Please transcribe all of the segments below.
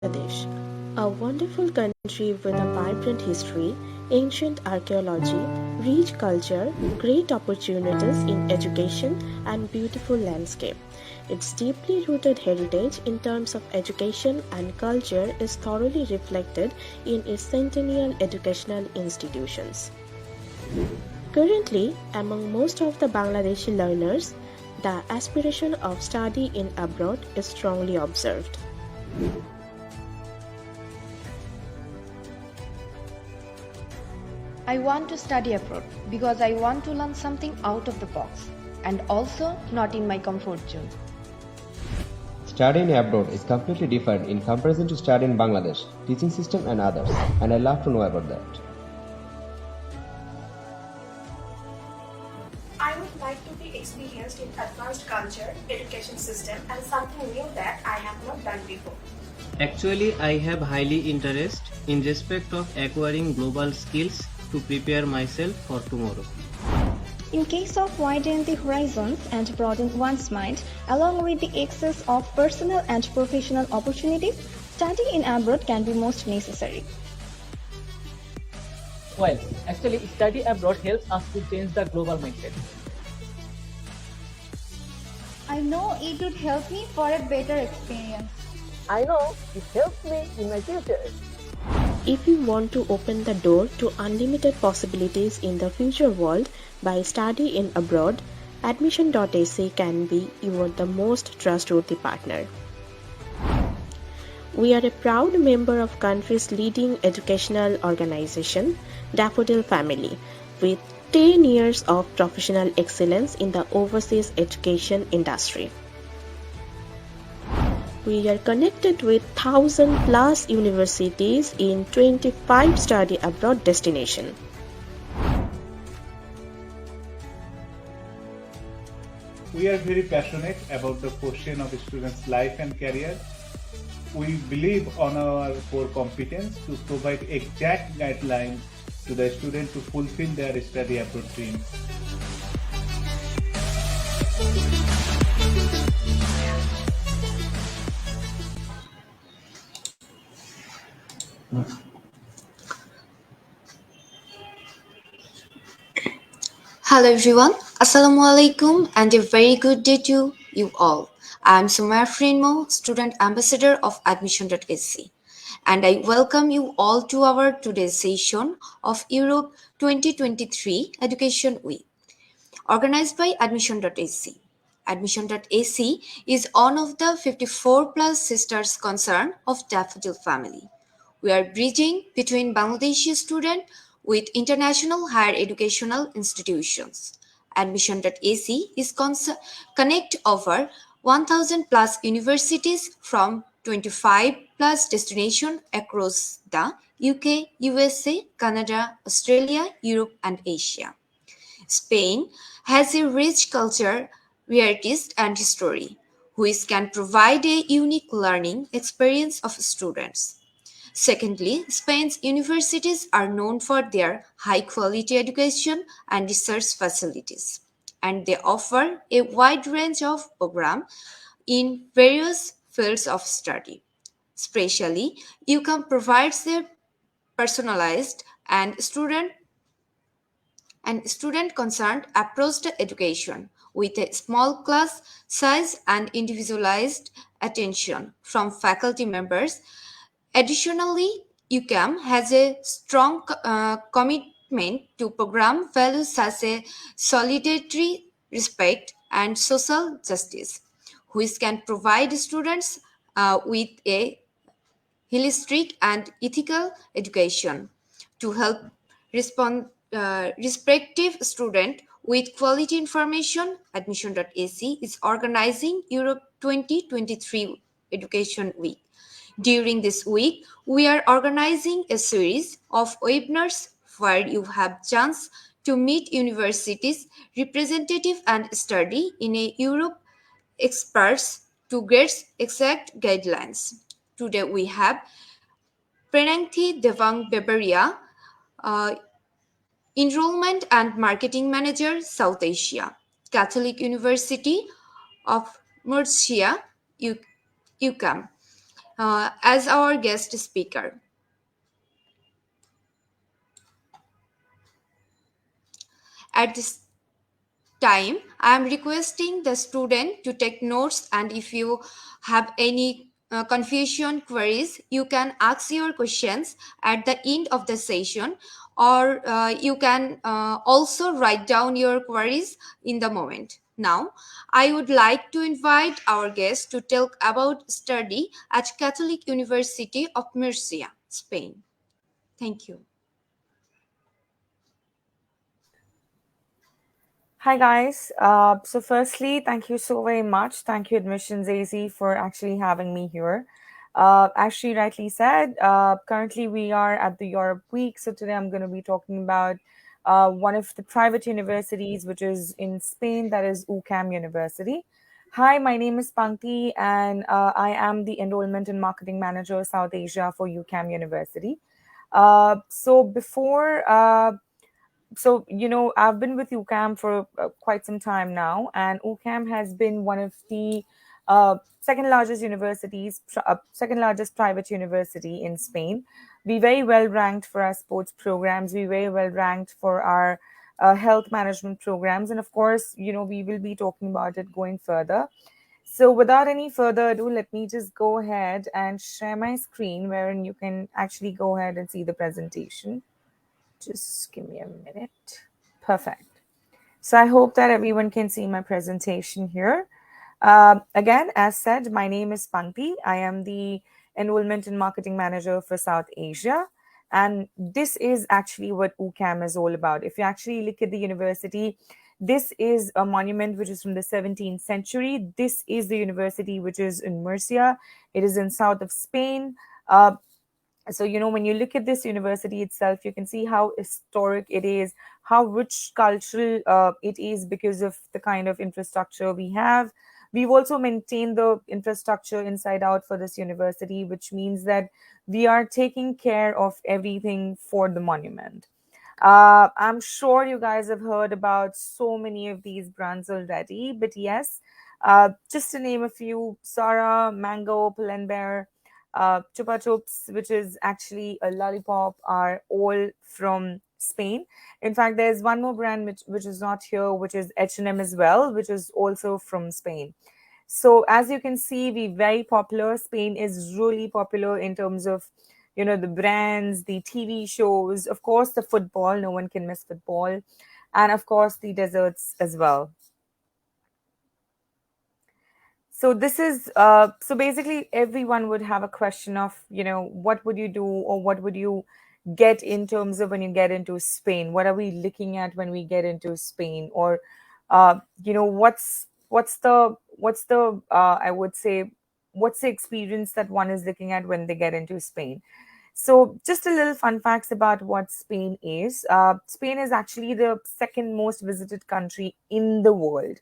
Bangladesh, a wonderful country with a vibrant history, ancient archaeology, rich culture, great opportunities in education, and beautiful landscape. Its deeply rooted heritage in terms of education and culture is thoroughly reflected in its centennial educational institutions. Currently, among most of the Bangladeshi learners, the aspiration of study in abroad is strongly observed. I want to study abroad because I want to learn something out of the box and also not in my comfort zone. Studying abroad is completely different in comparison to studying in Bangladesh, teaching system and others, and I love to know about that. I would like to be experienced in advanced culture, education system and something new that I have not done before. Actually, I have highly interest in respect of acquiring global skills to prepare myself for tomorrow. In case of widen the horizons and broaden one's mind, along with the access of personal and professional opportunities, studying in abroad can be most necessary. Well, actually, study abroad helps us to change the global mindset. I know it would help me for a better experience. I know it helps me in my future. If you want to open the door to unlimited possibilities in the future world by studying abroad, Admission.ac can be the most trustworthy partner. We are a proud member of country's leading educational organization, Daffodil Family, with 10 years of professional excellence in the overseas education industry. We are connected with 1,000 plus universities in 25 study abroad destinations. We are very passionate about the question of students' life and career. We believe on our core competence to provide exact guidelines to the student to fulfill their study abroad dreams. Hello everyone, Assalamu alaikum and a very good day to you all. I am Sumaya Frinmo, Student Ambassador of Admission.ac, and I welcome you all to our today's session of Europe 2023 Education Week, organized by Admission.ac. Admission.ac is one of the 54 plus sisters concern of Daffodil Family. We are bridging between Bangladeshi students with international higher educational institutions. Admission.ac is connect over 1000 plus universities from 25 plus destinations across the UK, USA, Canada, Australia, Europe and Asia. Spain has a rich culture, varieties and history, which can provide a unique learning experience of students. Secondly, Spain's universities are known for their high quality education and research facilities, and they offer a wide range of programs in various fields of study. Especially, UCAM provides a personalized and student concerned approach to education with a small class size and individualized attention from faculty members. Additionally, UCAM has a strong commitment to program values such as solidarity, respect, and social justice, which can provide students with a holistic and ethical education to help respective student with quality information. Admission.ac is organizing Europe 2023 Education Week. During this week, we are organizing a series of webinars where you have chance to meet universities representative and study in a Europe experts to get exact guidelines. Today we have Prenangthi Devang Beberia, uh, Enrollment and Marketing Manager, South Asia, Catholic University of Murcia, UCAM. as our guest speaker. At this time, I am requesting the student to take notes, and if you have any confusion queries, you can ask your questions at the end of the session, or you can also write down your queries in the moment. Now, I would like to invite our guest to talk about study at Catholic University of Murcia, Spain. Thank you. Hi guys. So firstly, thank you so very much. Thank you Admission.ac for actually having me here. As she rightly said, currently we are at the Europe Week. So today I'm going to be talking about one of the private universities, which is in Spain, that is UCAM University. Hi, my name is Pankti, and I am the Enrollment and Marketing Manager South Asia for UCAM University. So before so I've been with UCAM for quite some time now, and UCAM has been one of the second largest universities, second largest private university in Spain. We very well ranked for our sports programs. We very well ranked for our health management programs, and of course, we will be talking about it going further. So without any further ado, let me just go ahead and share my screen, wherein you can actually go ahead and see the presentation. Just give me a minute. Perfect. So I hope that everyone can see my presentation here. Again, as said, my name is Pankti. I am the Enrollment and Marketing Manager for South Asia. And this is actually what UCAM is all about. If you actually look at the university, this is a monument which is from the 17th century. This is the university which is in Murcia. It is in south of Spain. So, when you look at this university itself, you can see how historic it is, how rich cultural it is because of the kind of infrastructure we have. We've also maintained the infrastructure inside out for this university, which means that we are taking care of everything for the monument. I'm sure you guys have heard about so many of these brands already, but yes, just to name a few, Sara, Mango, Pull&Bear, Chupa Chups, which is actually a lollipop, are all from Spain. In fact, there's one more brand which is not here, which is H&M as well, which is also from Spain. So as you can see, we're very popular. Spain is really popular in terms of, the brands, the TV shows, of course, the football. No one can miss football. And of course, the desserts as well. So this is, so basically everyone would have a question of, what would you do or what would you get in terms of when you get into Spain? What are we looking at when we get into Spain? Or, what's the I would say, what's the experience that one is looking at when they get into Spain? So just a little fun facts about what Spain is. Spain is actually the second most visited country in the world.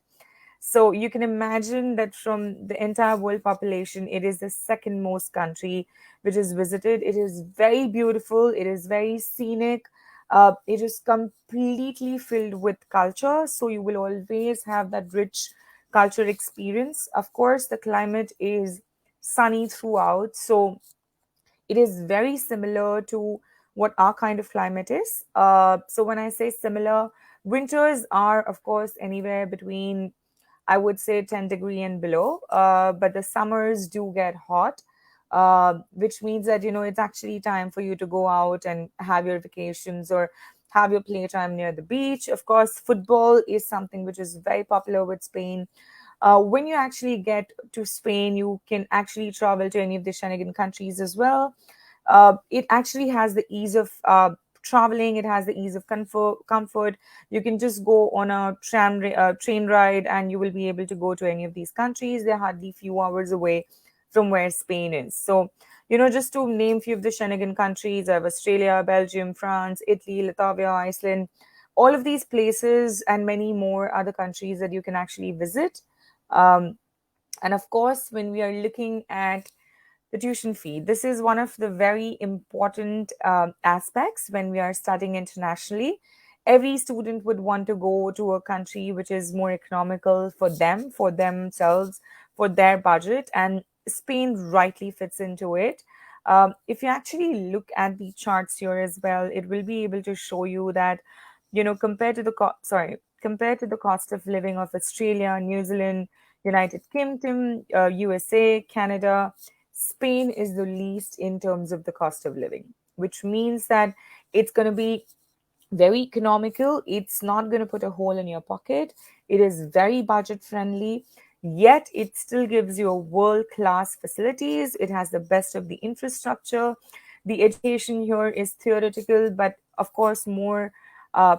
So you can imagine that from the entire world population, it is the second most country which is visited. It is very beautiful. It is very scenic. It is completely filled with culture. So you will always have that rich cultural experience. Of course, the climate is sunny throughout. So it is very similar to what our kind of climate is. So when I say similar, winters are, of course, anywhere between, I would say, 10 degree and below, but the summers do get hot, which means that, it's actually time for you to go out and have your vacations or have your playtime near the beach. Of course, football is something which is very popular with Spain. When you actually get to Spain, you can actually travel to any of the Schengen countries as well. It actually has the ease of traveling. It has the ease of comfort. You can just go on a train ride and you will be able to go to any of these countries. They're hardly few hours away from where Spain is. So, just to name a few of the Schengen countries, I have Australia, Belgium, France, Italy, Latvia, Iceland. All of these places and many more other countries that you can actually visit. And of course, when we are looking at the tuition fee, this is one of the very important aspects when we are studying internationally. Every student would want to go to a country which is more economical for them, for themselves, for their budget. And Spain rightly fits into it. If you actually look at the charts here as well, it will be able to show you that, compared to compared to the cost of living of Australia, New Zealand, United Kingdom, USA, Canada, Spain is the least in terms of the cost of living, which means that it's going to be very economical. It's not going to put a hole in your pocket. It is very budget friendly, yet it still gives you world class facilities. It has the best of the infrastructure. The education here is theoretical, but of course, more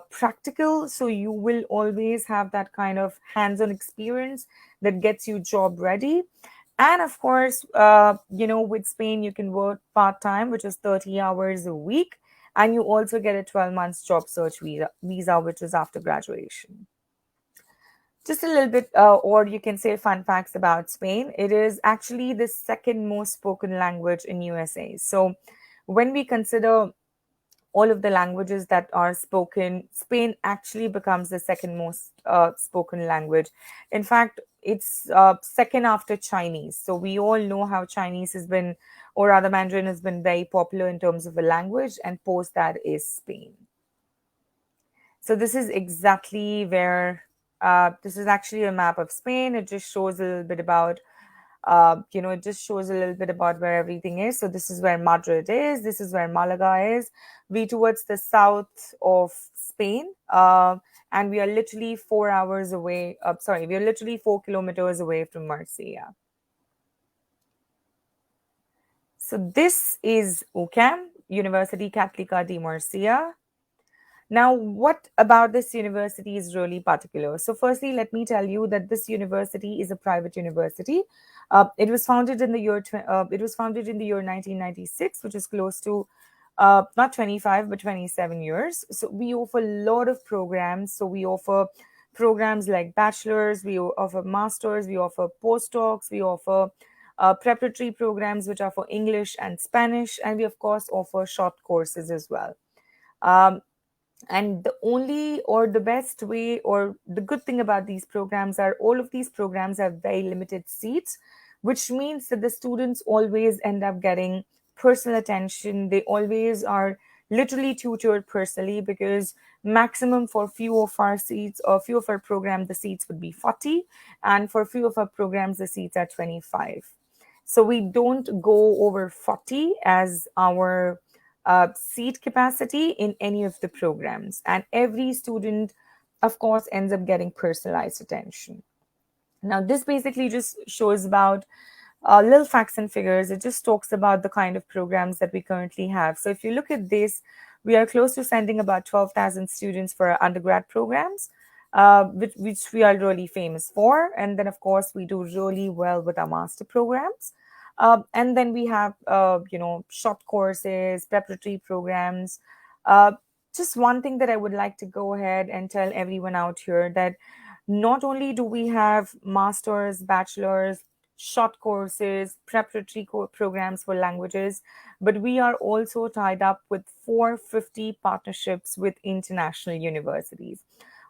practical. So you will always have that kind of hands on experience that gets you job ready. And of course, with Spain, you can work part time, which is 30 hours a week. And you also get a 12 months job search visa, which is after graduation. Just a little bit, or you can say fun facts about Spain. It is actually the second most spoken language in USA. So when we consider all of the languages that are spoken, Spain actually becomes the second most spoken language. In fact, it's second after Chinese. So we all know how Chinese has been, or rather Mandarin has been very popular in terms of a language, and post that is Spain. So this is exactly where, this is actually a map of Spain. It just shows a little bit about it just shows a little bit about where everything is. So this is where Madrid is. This is where Malaga is. We towards the south of Spain, and we are literally 4 hours away. We are literally 4 kilometers away from Murcia. So this is UCAM, University Católica de Murcia. Now, what about this university is really particular? So firstly, let me tell you that this university is a private university. It was founded in the year 1996, which is close to not 25 but 27 years. So we offer a lot of programs. So we offer programs like bachelors, we offer masters, we offer postdocs, we offer preparatory programs which are for English and Spanish, and we of course offer short courses as well. And the only or the best way or the good thing about these programs are all of these programs have very limited seats, which means that the students always end up getting personal attention. They always are literally tutored personally, because maximum for few of our seats or few of our programs, the seats would be 40. And for few of our programs, the seats are 25. So we don't go over 40 as our seat capacity in any of the programs. And every student, of course, ends up getting personalized attention. Now, this basically just shows about little facts and figures. It just talks about the kind of programs that we currently have. So if you look at this, we are close to sending about 12,000 students for our undergrad programs, which we are really famous for. And then, of course, we do really well with our master programs. And then we have, short courses, preparatory programs. Just one thing that I would like to go ahead and tell everyone out here, that not only do we have masters, bachelors, short courses, preparatory programs for languages, but we are also tied up with 450 partnerships with international universities.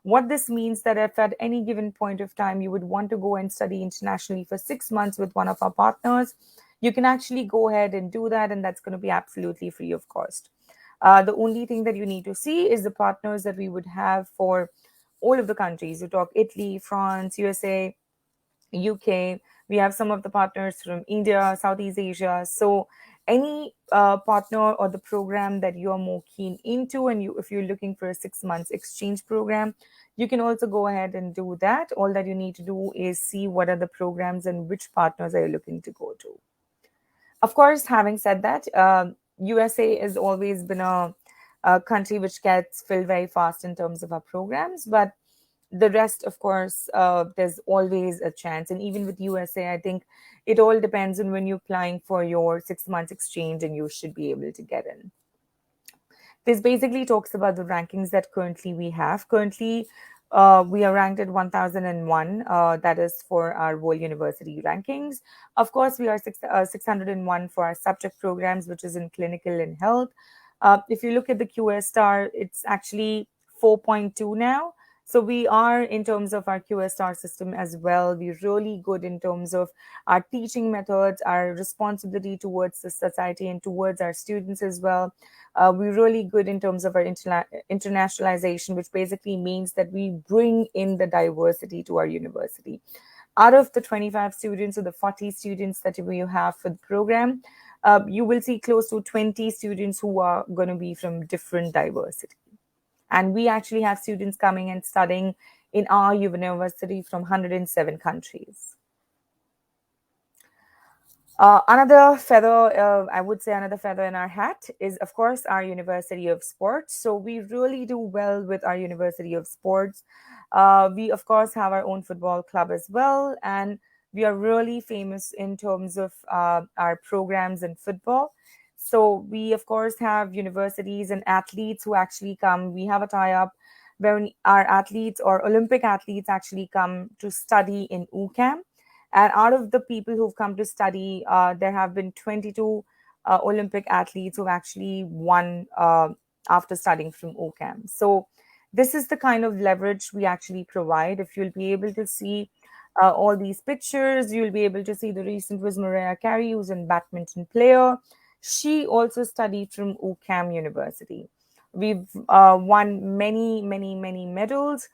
What this means that if at any given point of time you would want to go and study internationally for 6 months with one of our partners, you can actually go ahead and do that, and that's going to be absolutely free of cost. The only thing that you need to see is the partners that we would have for all of the countries. You talk Italy, France, USA, UK. We have some of the partners from India, Southeast Asia. So any partner or the program that you are more keen into, and if you're looking for a 6 months exchange program, you can also go ahead and do that. All that you need to do is see what are the programs and which partners are you looking to go to. Of course, having said that, USA has always been a country which gets filled very fast in terms of our programs, but the rest, of course, there's always a chance. And even with USA, I think it all depends on when you're applying for your 6 months exchange, and you should be able to get in. This basically talks about the rankings that currently we have. Currently, we are ranked at 1001. That is for our World University rankings. Of course, we are 601 for our subject programs, which is in clinical and health. If you look at the QS star, it's actually 4.2 now. So we are, in terms of our QS star system as well, we're really good in terms of our teaching methods, our responsibility towards the society and towards our students as well. We're really good in terms of our internationalization, which basically means that we bring in the diversity to our university. Out of the 25 students or the 40 students that we have for the program, you will see close to 20 students who are going to be from different diversity. And we actually have students coming and studying in our university from 107 countries. Another feather, I would say another feather in our hat is, of course, our University of Sports. So we really do well with our University of Sports. We, of course, have our own football club as well. And we are really famous in terms of our programs in football. So we, of course, have universities and athletes who actually come. We have a tie-up where our athletes or Olympic athletes actually come to study in UCAM. And out of the people who've come to study, there have been 22 Olympic athletes who've actually won after studying from UCAM. So this is the kind of leverage we actually provide. If you'll be able to see all these pictures, you'll be able to see the recent was Mariah Carey, who's a badminton player. She also studied from UCAM University. We've won many, many, many medals.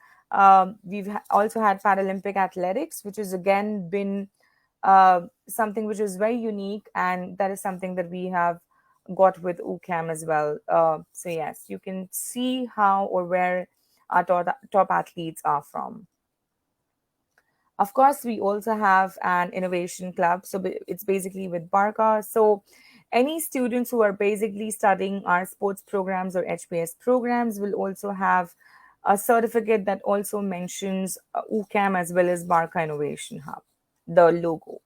We've also had Paralympic athletics, which has again been something which is very unique, and that is something that we have got with UCAM as well. So yes, you can see how or where our top athletes are from. Of course, we also have an innovation club. So it's basically with Barca. So any students who are basically studying our sports programs or HPS programs will also have a certificate that also mentions UCAM as well as Barca Innovation Hub, the logo.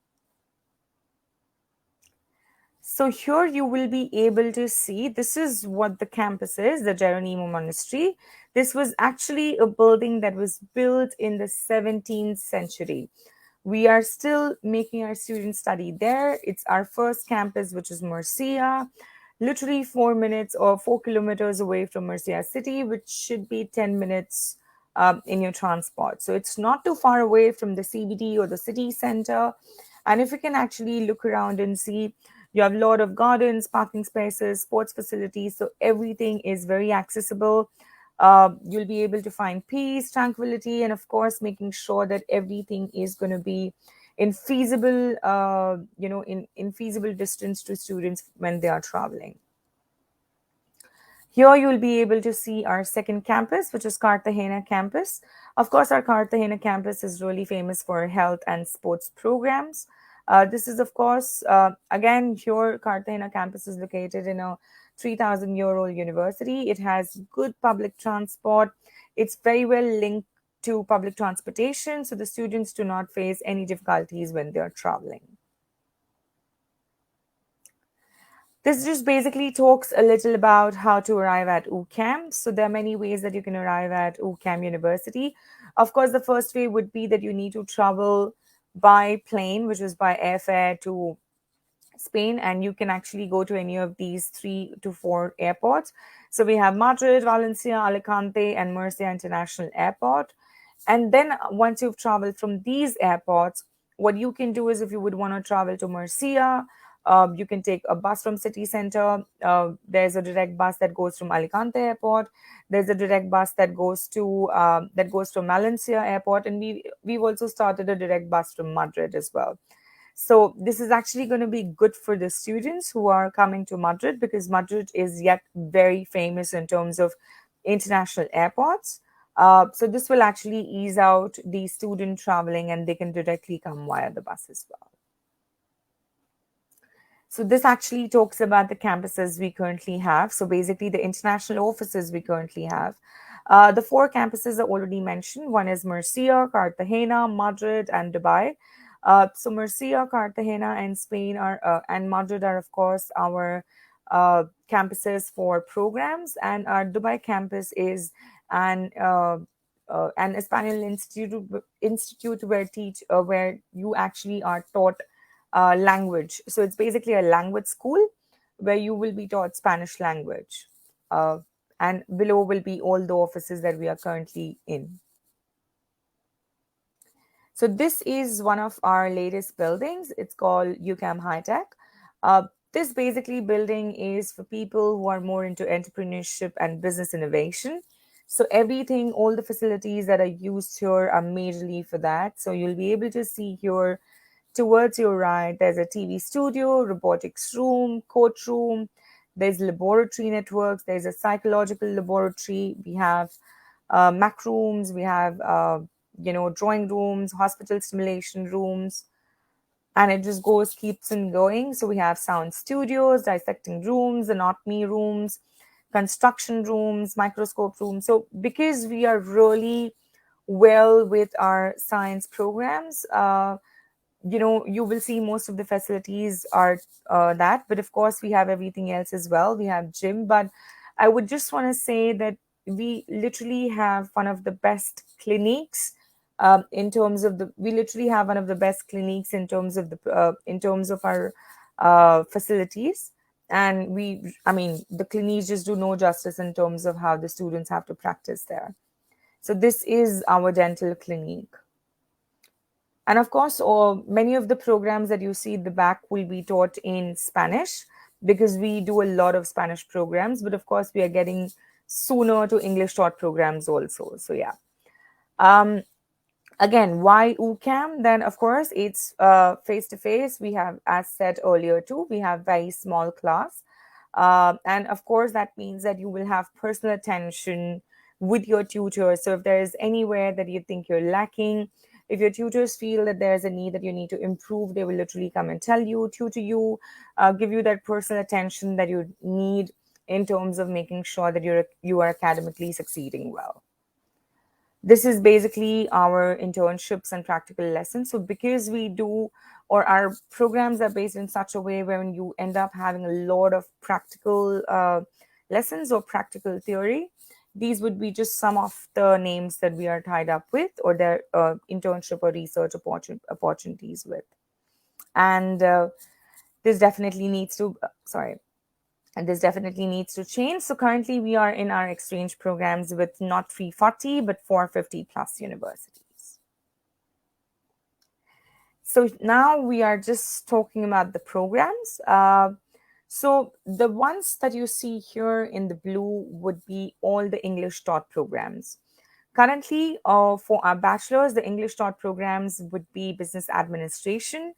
So here you will be able to see, this is what the campus is, the Geronimo Monastery. This was actually a building that was built in the 17th century. We are still making our students study there. It's our first campus, which is Murcia, literally 4 minutes or 4 kilometers away from Murcia city, which should be 10 minutes in your transport. So it's not too far away from the CBD or the city center. And if you can actually look around and see, you have a lot of gardens, parking spaces, sports facilities. So everything is very accessible. You'll be able to find peace, tranquility, and of course, making sure that everything is going to be in feasible, in feasible distance to students when they are traveling. Here you'll be able to see our second campus, which is Cartagena campus. Of course, our Cartagena campus is really famous for health and sports programs. This is, of course, again, here Cartagena campus is located in a 3,000-year-old university. It has good public transport. It's very well linked to public transportation, so the students do not face any difficulties when they're traveling. This just basically talks a little about how to arrive at UCAM. So there are many ways that you can arrive at UCAM University. Of course, the first way would be that you need to travel by plane, which is by airfare to Spain, and you can actually go to any of these 3 to 4 airports. So we have Madrid, Valencia, Alicante, and Murcia International Airport. And then once you've traveled from these airports, what you can do is, if you would want to travel to Murcia, you can take a bus from city center. There's a direct bus that goes from Alicante Airport. There's a direct bus that goes from Valencia Airport, and we've also started a direct bus from Madrid as well. So this is actually going to be good for the students who are coming to Madrid, because Madrid is yet very famous in terms of international airports. So this will actually ease out the student traveling, and they can directly come via the bus as well. So this actually talks about the campuses we currently have. So basically the international offices we currently have. The 4 campuses are already mentioned. One is Murcia, Cartagena, Madrid, and Dubai. So Murcia, Cartagena, and Spain and Madrid are, of course, our campuses for programs, and our Dubai campus is an Espanol institute where you actually are taught language. So it's basically a language school where you will be taught Spanish language. And below will be all the offices that we are currently in. So this is one of our latest buildings. It's called UCAM High Tech. This basically building is for people who are more into entrepreneurship and business innovation. So everything, all the facilities that are used here are majorly for that. So you'll be able to see here towards your right, there's a TV studio, robotics room, coach room, there's laboratory networks, there's a psychological laboratory, we have Mac rooms, we have drawing rooms, hospital simulation rooms, and it just keeps on going. So we have sound studios, dissecting rooms, anatomy rooms, construction rooms, microscope rooms. So because we are really well with our science programs, you will see most of the facilities are that, but of course we have everything else as well. We have gym, but I would just want to say that we literally have one of the best clinics in terms of the we literally have one of the best clinics in terms of our facilities. And the clinics just do no justice in terms of how the students have to practice there. So this is our dental clinic. And of course, many of the programs that you see at the back will be taught in Spanish, because we do a lot of Spanish programs. But of course, we are getting sooner to English taught programs also. So yeah. Again, why UCAM? Then of course it's face-to-face. We have, as said earlier too, we have very small class. And of course, that means that you will have personal attention with your tutor. So if there is anywhere that you think you're lacking, if your tutors feel that there's a need that you need to improve, they will literally come and tell you, tutor you, give you that personal attention that you need in terms of making sure that you are academically succeeding well. This is basically our internships and practical lessons. So because our programs are based in such a way where you end up having a lot of practical lessons or practical theory, these would be just some of the names that we are tied up with, or their internship or research opportunities with. And this definitely needs to change. So currently we are in our exchange programs with not 340 but 450 plus universities. So now we are just talking about the programs. So the ones that you see here in the blue would be all the English taught programs. Currently, for our bachelor's, the English taught programs would be business administration,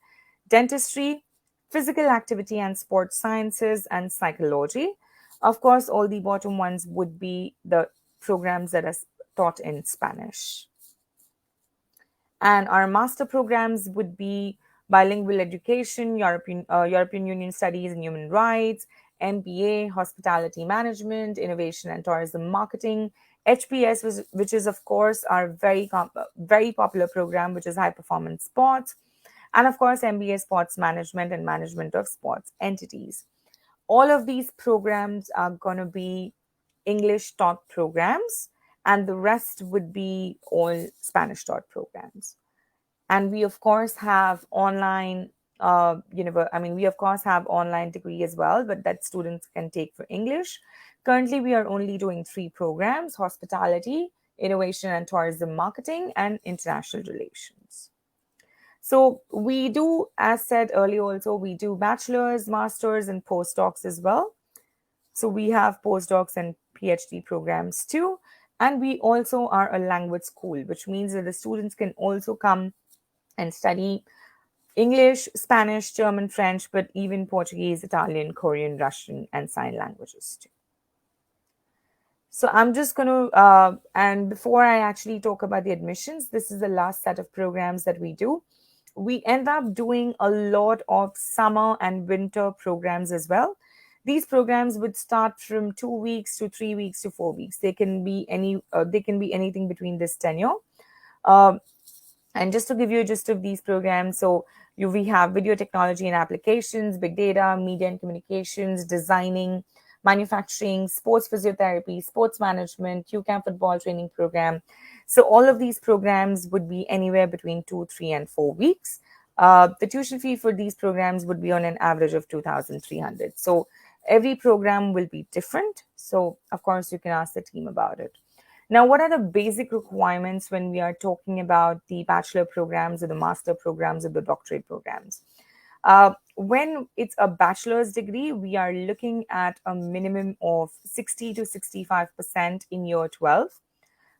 dentistry, physical activity and sports sciences, and psychology. Of course, all the bottom ones would be the programs that are taught in Spanish. And our master programs would be bilingual education, European Union studies and human rights, MBA, hospitality management, innovation and tourism marketing, HPS, which is of course our very popular program, which is high performance sports, and of course MBA sports management and management of sports entities. All of these programs are going to be English taught programs, and the rest would be all Spanish taught programs. And we of course have online we of course have online degree as well, but that students can take for English. Currently we are only doing 3 programs: hospitality, innovation and tourism marketing, and international relations. So we do, as said earlier also, we do bachelor's, master's and postdocs as well. So we have postdocs and PhD programs too. And we also are a language school, which means that the students can also come and study English, Spanish, German, French, but even Portuguese, Italian, Korean, Russian, and sign languages too. So I'm just going to, and before I actually talk about the admissions, this is the last set of programs that we do. We end up doing a lot of summer and winter programs as well. These programs would start from 2 weeks to 3 weeks to 4 weeks. They can be anything between this tenure. And just to give you a gist of these programs, so we have video technology and applications, big data, media and communications, designing, manufacturing, sports physiotherapy, sports management, UCAM football training program. So all of these programs would be anywhere between 2, 3, and 4 weeks. The tuition fee for these programs would be on an average of 2,300. So every program will be different. So of course you can ask the team about it. Now, what are the basic requirements when we are talking about the bachelor programs or the master programs or the doctorate programs? When it's a bachelor's degree, we are looking at a minimum of 60 to 65% in year 12.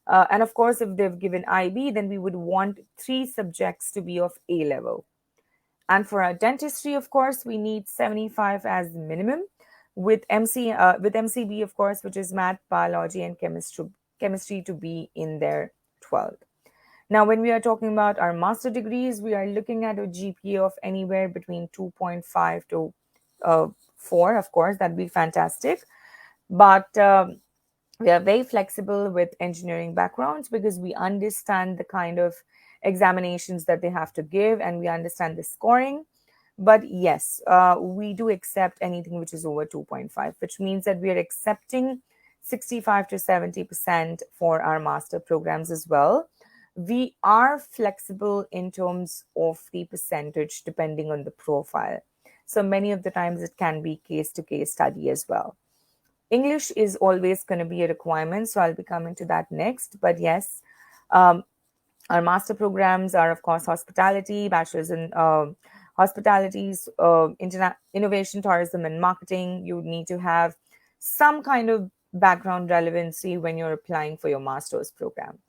And of course, if they've given IB, then we would want 3 subjects to be of A level. And for our dentistry, of course, we need 75 as the minimum, with MCB, of course, which is math, biology, and chemistry to be in their 12. Now, when we are talking about our master degrees, we are looking at a GPA of anywhere between 2.5 to 4. Of course, that'd be fantastic. But we are very flexible with engineering backgrounds because we understand the kind of examinations that they have to give and we understand the scoring. But yes, we do accept anything which is over 2.5, which means that we are accepting 65 to 70% for our master programs as well. We are flexible in terms of the percentage depending on the profile. So many of the times it can be case to case study as well. English is always going to be a requirement, so I'll be coming to that next. But yes, our master programs are, of course, hospitality, bachelor's in hospitalities, innovation, tourism, and marketing. You need to have some kind of background relevancy when you're applying for your master's program.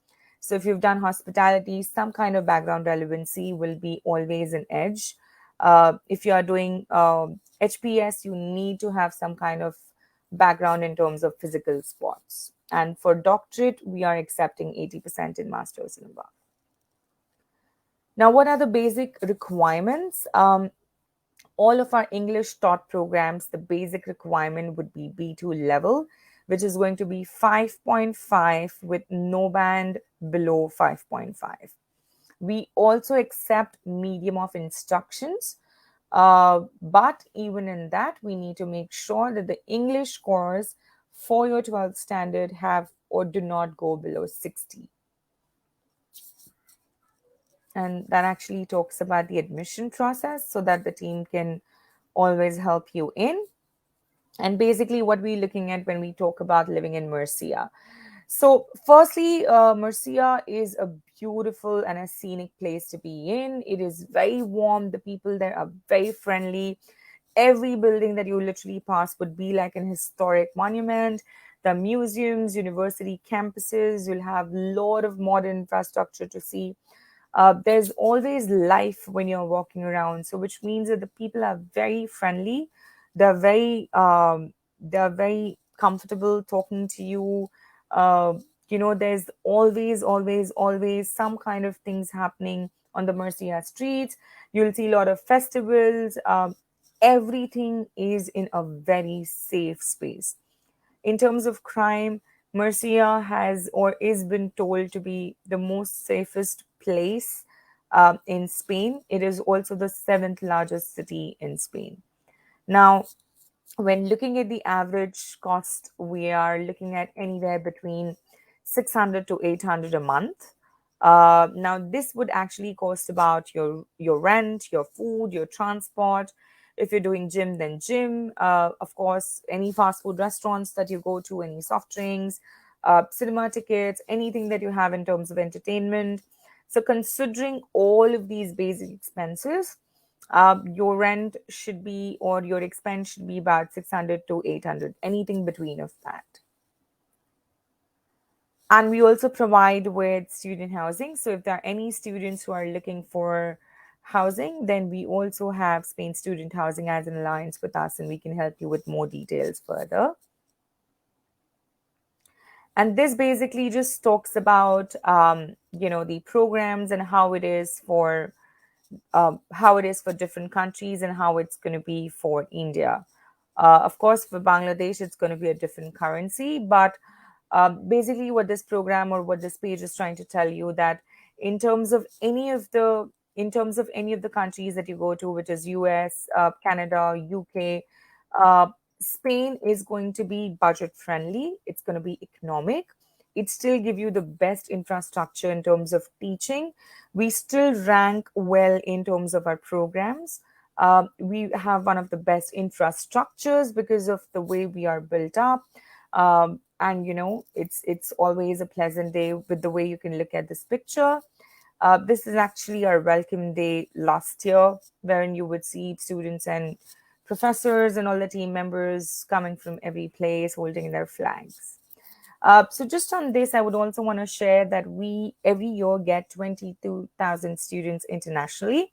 So if you've done hospitality, some kind of background relevancy will be always an edge. If you are doing HPS, you need to have some kind of background in terms of physical sports. And for doctorate, we are accepting 80% in masters and above. Now, what are the basic requirements? All of our English taught programs, the basic requirement would be B2 level, which is going to be 5.5 with no band below 5.5. We also accept medium of instructions, but even in that, we need to make sure that the English scores for your 12th standard have or do not go below 60. And that actually talks about the admission process so that the team can always help you in. And basically what we're looking at when we talk about living in Murcia. So firstly, Murcia is a beautiful and a scenic place to be in. It is very warm. The people there are very friendly. Every building that you literally pass would be like an historic monument. The museums, university campuses, you'll have a lot of modern infrastructure to see. There's always life when you're walking around. So which means that the people are very friendly. They're very comfortable talking to you. There's always some kind of things happening on the Murcia streets. You'll see a lot of festivals. Everything is in a very safe space. In terms of crime, Murcia has or is been told to be the most safest place in Spain. It is also the 7th largest city in Spain. Now, when looking at the average cost, we are looking at anywhere between 600 to 800 a month. Now, this would actually cost about your rent, your food, your transport. If you're doing gym, then gym. Of course, any fast food restaurants that you go to, any soft drinks, cinema tickets, anything that you have in terms of entertainment. So considering all of these basic expenses, your rent should be or your expense should be about 600 to 800, anything between of that. And we also provide with student housing. So if there are any students who are looking for housing, then we also have Spain Student Housing as an alliance with us, and we can help you with more details further. And this basically just talks about, the programs and how it is for different countries and how it's going to be for India. Of course, for Bangladesh, it's going to be a different currency, but basically what this program or what this page is trying to tell you that in terms of any of the countries that you go to, which is US, Canada, UK, Spain is going to be budget friendly. It's going to be economic. It still give you the best infrastructure in terms of teaching. We still rank well in terms of our programs. We have one of the best infrastructures because of the way we are built up. And it's always a pleasant day with the way you can look at this picture. This is actually our welcome day last year, wherein you would see students and professors and all the team members coming from every place holding their flags. So just on this, I would also want to share that we every year get 22,000 students internationally,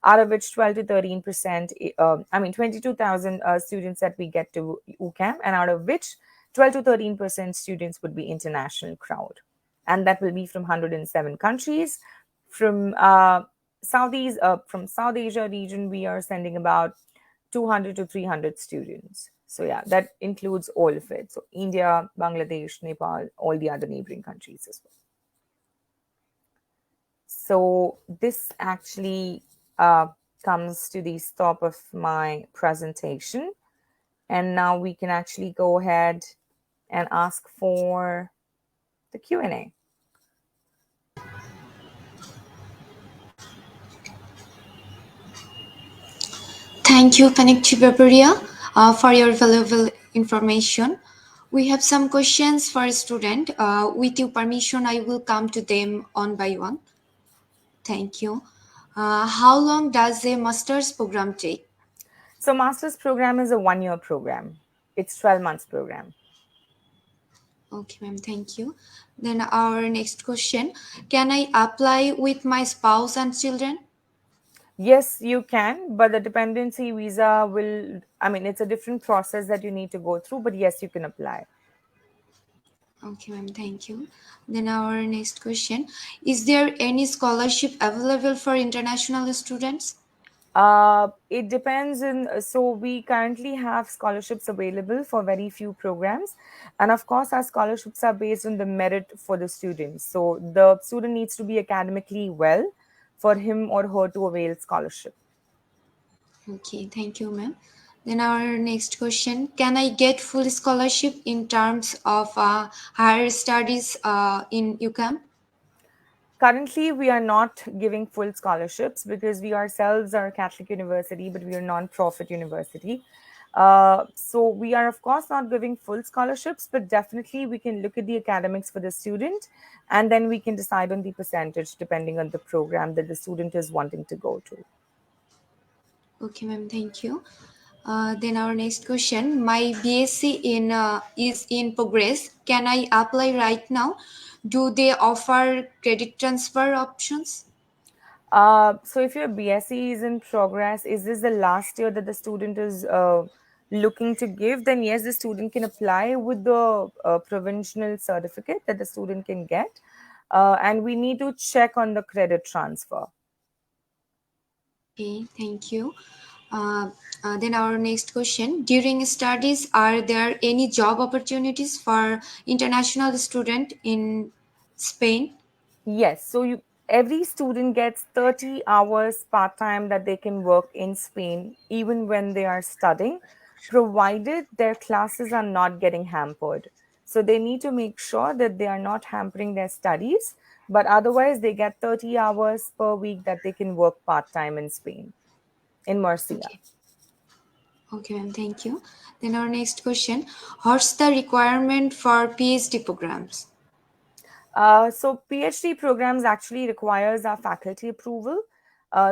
out of which 12 to 13%, 22,000 students that we get to UCAM, and out of which 12 to 13% students would be international crowd. And that will be from 107 countries. From from South Asia region, we are sending about 200 to 300 students. So yeah, that includes all of it. So India, Bangladesh, Nepal, all the other neighboring countries as well. So this actually comes to the stop of my presentation. And now we can actually go ahead and ask for the Q&A. Thank you, 𝐤𝐶𝐞𝐤, for your valuable information. We have some questions for a student. With your permission, I will come to them one by one. Thank you. How long does a master's program take? So master's program is a 1-year program. It's 12 months program. Okay, ma'am. Thank you. Then our next question. Can I apply with my spouse and children? Yes, you can, but the dependency visa it's a different process that you need to go through, but yes, you can apply. Okay, ma'am. Thank you. Then our next question. Is there any scholarship available for international students? It depends so we currently have scholarships available for very few programs. And of course, our scholarships are based on the merit for the students. So the student needs to be academically well for him or her to avail scholarship. Okay, thank you, ma'am. Then our next question. Can I get full scholarship in terms of higher studies in UCAM? Currently, we are not giving full scholarships because we ourselves are a Catholic university, but we are a non-profit university. So we are, of course, not giving full scholarships, but definitely we can look at the academics for the student, and then we can decide on the percentage depending on the program that the student is wanting to go to. Okay, ma'am. Thank you. Then our next question. My BSc is in progress. Can I apply right now? Do they offer credit transfer options? So if your BSc is in progress, is this the last year that the student is looking to give? Then yes, the student can apply with the provisional certificate that the student can get. And we need to check on the credit transfer. Okay, thank you. Then our next question. During studies, are there any job opportunities for international student in Spain? Yes, so every student gets 30 hours part-time that they can work in Spain, even when they are studying, provided their classes are not getting hampered. So they need to make sure that they are not hampering their studies, but otherwise they get 30 hours per week that they can work part-time in Spain, in Murcia. Okay, ma'am, thank you. Then our next question. What's the requirement for PhD programs? So PhD programs actually requires our faculty approval.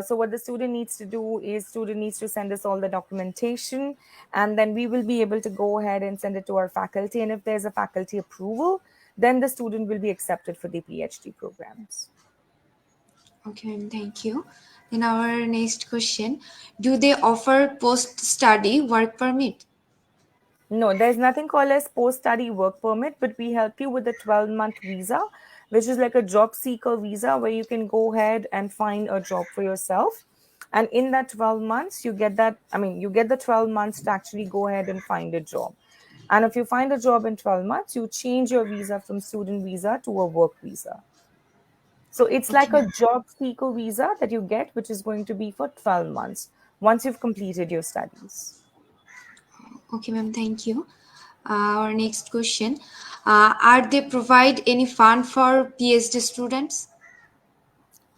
So what the student needs to do is student needs to send us all the documentation, and then we will be able to go ahead and send it to our faculty. And if there's a faculty approval, then the student will be accepted for the PhD programs. Okay, ma'am, thank you. Then our next question. Do they offer post-study work permit? No, there's nothing called as post-study work permit, but we help you with the 12-month visa, which is like a job seeker visa where you can go ahead and find a job for yourself. And in that 12 months, you get the 12 months to actually go ahead and find a job. And if you find a job in 12 months, you change your visa from student visa to a work visa. So it's like a job seeker visa that you get, which is going to be for 12 months once you've completed your studies. Okay, ma'am, thank you. Our next question. Are they provide any fund for PhD students?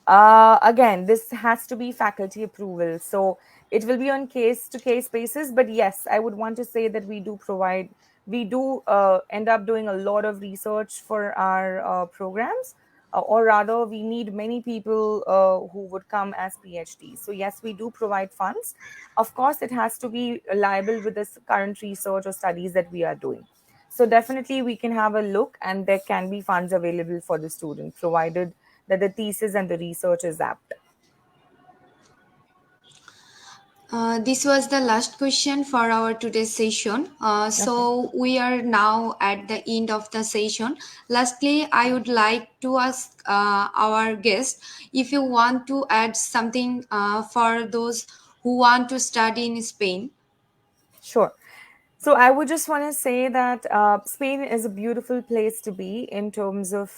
Again, this has to be faculty approval. So It will be on case to case basis, but yes, I would want to say that we do end up doing a lot of research for our programs, or rather, we need many people who would come as PhDs. So, yes, we do provide funds. Of course, it has to be liable with this current research or studies that we are doing. So, definitely, we can have a look, and there can be funds available for the student, provided that the thesis and the research is apt. This was the last question for our today's session. Okay. So we are now at the end of the session. Lastly, I would like to ask our guest if you want to add something for those who want to study in Spain. Sure. So I would just want to say that Spain is a beautiful place to be in terms of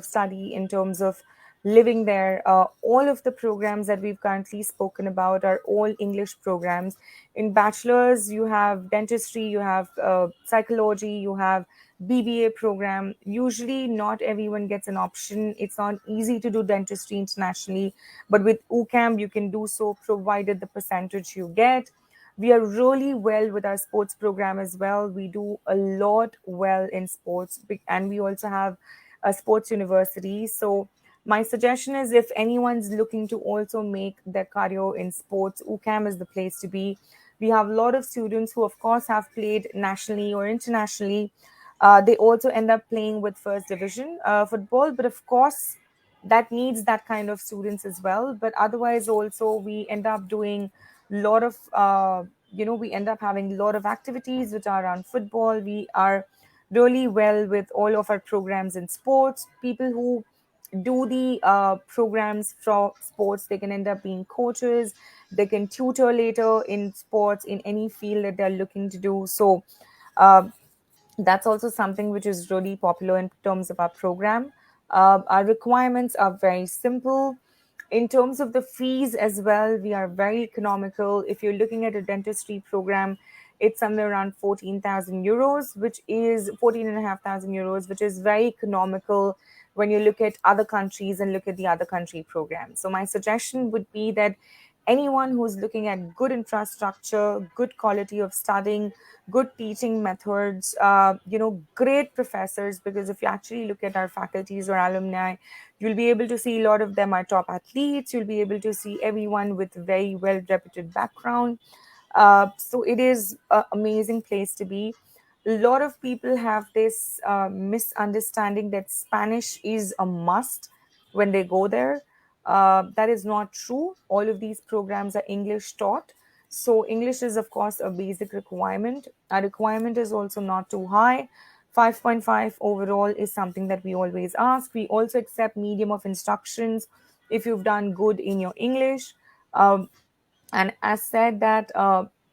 study, in terms of living there. All of the programs that we've currently spoken about are all English programs. In bachelor's, you have dentistry, you have psychology, you have BBA program. Usually, not everyone gets an option. It's not easy to do dentistry internationally, but with UCAM, you can do so provided the percentage you get. We are really well with our sports program as well. We do a lot well in sports, and we also have a sports university. So my suggestion is, if anyone's looking to also make their career in sports, UCAM is the place to be. We have a lot of students who, of course, have played nationally or internationally. They also end up playing with first division football, but of course, that needs that kind of students as well. But otherwise, also, we end up doing lot of we end up having a lot of activities which are around football. We are really well with all of our programs in sports. People who do the programs for sports, they can end up being coaches, they can tutor later in sports in any field that they're looking to do. So uh, that's also something which is really popular in terms of our program. Our requirements are very simple. In terms of the fees as well, we are very economical. If you're looking at a dentistry program, it's somewhere around 14,000 euros, which is 14,500 euros, which is very economical when you look at other countries and look at the other country programs. So my suggestion would be that anyone who's looking at good infrastructure, good quality of studying, good teaching methods, great professors, because if you actually look at our faculties or alumni, you'll be able to see a lot of them are top athletes. You'll be able to see everyone with very well reputed background. So it is an amazing place to be. A lot of people have this misunderstanding that Spanish is a must when they go there. That is not true. All of these programs are English taught. So English is, of course, a basic requirement. Our requirement is also not too high. 5.5 overall is something that we always ask. We also accept medium of instructions if you've done good in your English. And as said that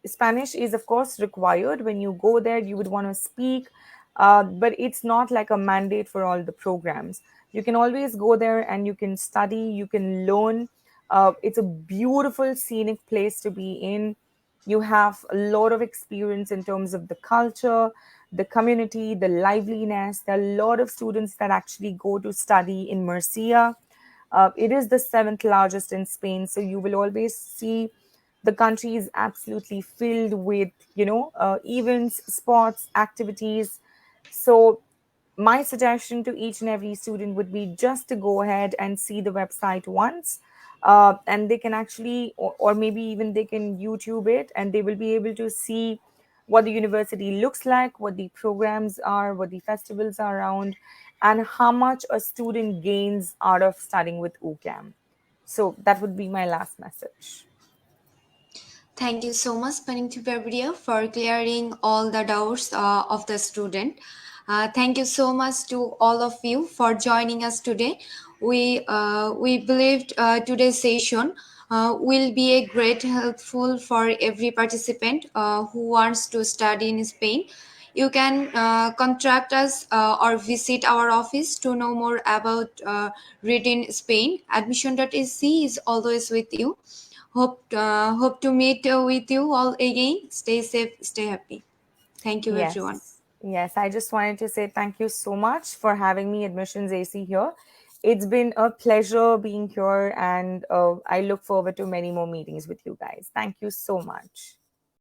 Spanish is of course required when you go there. You would want to speak, but it's not like a mandate for all the programs. You can always go there and you can study, you can learn. It's a beautiful scenic place to be in. You have a lot of experience in terms of the culture, the community, the liveliness. There are a lot of students that actually go to study in Murcia. It is the seventh largest in Spain, so you will always see the country is absolutely filled with events, sports, activities. So my suggestion to each and every student would be just to go ahead and see the website once, and they can actually, or maybe even they can YouTube it, and they will be able to see what the university looks like, what the programs are, what the festivals are around, and how much a student gains out of studying with UCAM. So that would be my last message. Thank you so much, Paningtu Barbaria, for clearing all the doubts of the student. Thank you so much to all of you for joining us today. We believed today's session will be a great helpful for every participant who wants to study in Spain. You can contact us or visit our office to know more about reading Spain. Admission.ac is always with you. Hope to meet with you all again. Stay safe, stay happy. Thank you, everyone. Yes, I just wanted to say thank you so much for having me, Admissions AC, here. It's been a pleasure being here, and I look forward to many more meetings with you guys. Thank you so much.